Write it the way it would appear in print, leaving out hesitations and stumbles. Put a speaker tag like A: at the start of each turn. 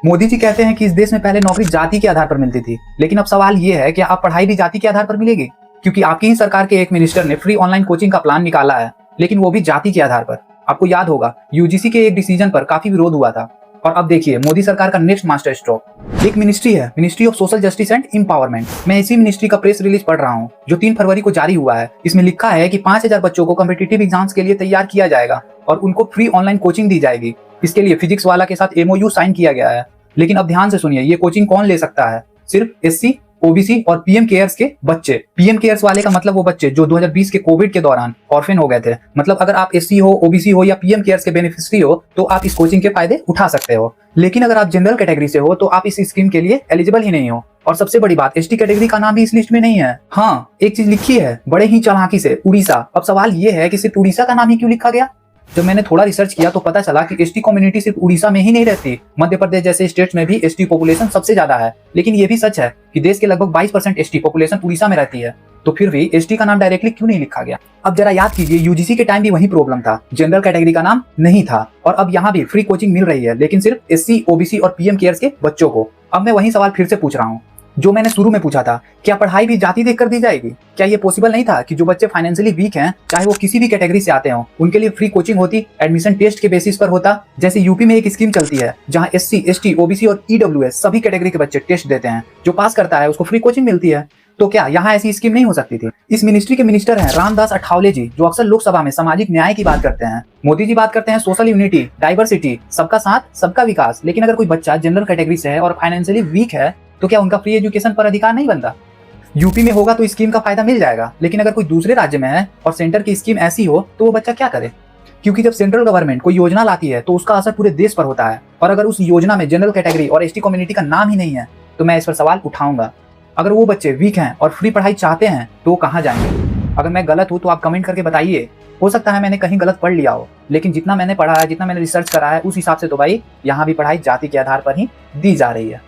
A: मोदी जी कहते हैं कि इस देश में पहले नौकरी जाति के आधार पर मिलती थी, लेकिन अब सवाल ये है कि अब पढ़ाई भी जाति के आधार पर मिलेगी? क्योंकि आपकी ही सरकार के एक मिनिस्टर ने फ्री ऑनलाइन कोचिंग का प्लान निकाला है, लेकिन वो भी जाति के आधार पर। आपको याद होगा यूजीसी के एक डिसीजन पर काफी विरोध हुआ था, और अब देखिए मोदी सरकार का नेक्स्ट मास्टर स्ट्रोक। एक मिनिस्ट्री है, ministry of social justice and empowerment. मैं इसी मिनिस्ट्री का प्रेस रिलीज पढ़ रहा हूँ जो 3 फरवरी को जारी हुआ है। इसमें लिखा है कि 5000 बच्चों को कॉम्पिटिटिव एग्जाम्स के लिए तैयार किया जाएगा और उनको फ्री ऑनलाइन कोचिंग दी जाएगी। इसके लिए फिजिक्स वाला के साथ एमओयू साइन किया गया है। लेकिन अब ध्यान से सुनिए, ये कोचिंग कौन ले सकता है? सिर्फ एससी, ओबीसी और पीएम केयर्स के बच्चे। पीएम केयर्स वाले का मतलब वो बच्चे जो 2020 के कोविड के दौरान ऑर्फन हो गए थे। मतलब अगर आप एससी हो, ओबीसी हो या पीएम केयर्स के बेनिफिशियरी हो तो आप इस कोचिंग के फायदे उठा सकते हो। लेकिन अगर आप जनरल कैटेगरी से हो तो आप इस स्कीम के लिए एलिजिबल ही नहीं हो। और सबसे बड़ी बात, एसटी कैटेगरी का नाम भी इस लिस्ट में नहीं है। हाँ, एक चीज लिखी है बड़े ही चालाकी से, उड़ीसा। अब सवाल ये है कि सिर्फ उड़ीसा का नाम ही क्यों लिखा गया? जब मैंने थोड़ा रिसर्च किया तो पता चला कि एसटी कम्युनिटी सिर्फ उड़ीसा में ही नहीं रहती, मध्य प्रदेश जैसे स्टेट्स में भी एसटी पॉपुलेशन सबसे ज्यादा है। लेकिन ये भी सच है कि देश के लगभग 22% एसटी पॉपुलेशन उड़ीसा में रहती है। तो फिर भी एसटी का नाम डायरेक्टली क्यों नहीं लिखा गया? अब जरा याद कीजिए, यूजीसी के टाइम भी वही प्रॉब्लम था, जनरल कैटेगरी का नाम नहीं था। और अब यहाँ भी फ्री कोचिंग मिल रही है, लेकिन सिर्फ एससी, ओबीसी और पीएम केयर्स के बच्चों को। अब मैं वही सवाल फिर से पूछ रहा हूँ जो मैंने शुरू में पूछा था, क्या पढ़ाई भी जाति देखकर दी जाएगी? क्या ये पॉसिबल नहीं था कि जो बच्चे फाइनेंशियली वीक हैं, चाहे वो किसी भी कैटेगरी से आते हो, उनके लिए फ्री कोचिंग होती, एडमिशन टेस्ट के बेसिस पर होता? जैसे यूपी में एक स्कीम चलती है जहां एससी, एसटी, ओबीसी और ईडब्ल्यूएस सभी कैटेगरी के बच्चे टेस्ट देते हैं, जो पास करता है उसको फ्री कोचिंग मिलती है। तो क्या यहाँ ऐसी स्कीम नहीं हो सकती थी? इस मिनिस्ट्री के मिनिस्टर हैं रामदास अठावले जी, जो अक्सर लोकसभा में सामाजिक न्याय की बात करते हैं। मोदी जी बात करते हैं सोशल यूनिटी, डाइवर्सिटी, सबका साथ सबका विकास। लेकिन अगर कोई बच्चा जनरल कैटेगरी से है और फाइनेंशियली वीक है तो क्या उनका फ्री एजुकेशन पर अधिकार नहीं बनता? यूपी में होगा तो स्कीम का फायदा मिल जाएगा, लेकिन अगर कोई दूसरे राज्य में है और सेंटर की स्कीम ऐसी हो तो वो बच्चा क्या करे? क्योंकि जब सेंट्रल गवर्नमेंट कोई योजना लाती है तो उसका असर पूरे देश पर होता है, और अगर उस योजना में जनरल कैटेगरी और एसटी कम्युनिटी का नाम ही नहीं है तो मैं इस पर सवाल उठाऊंगा। अगर वो बच्चे वीक हैं और फ्री पढ़ाई चाहते हैं तो वो कहाँ जाएंगे? अगर मैं गलत हूँ तो आप कमेंट करके बताइए। हो सकता है मैंने कहीं गलत पढ़ लिया हो, लेकिन जितना मैंने पढ़ा है, जितना मैंने रिसर्च करा है, उस हिसाब से तो भाई यहाँ भी पढ़ाई जाति के आधार पर ही दी जा रही है।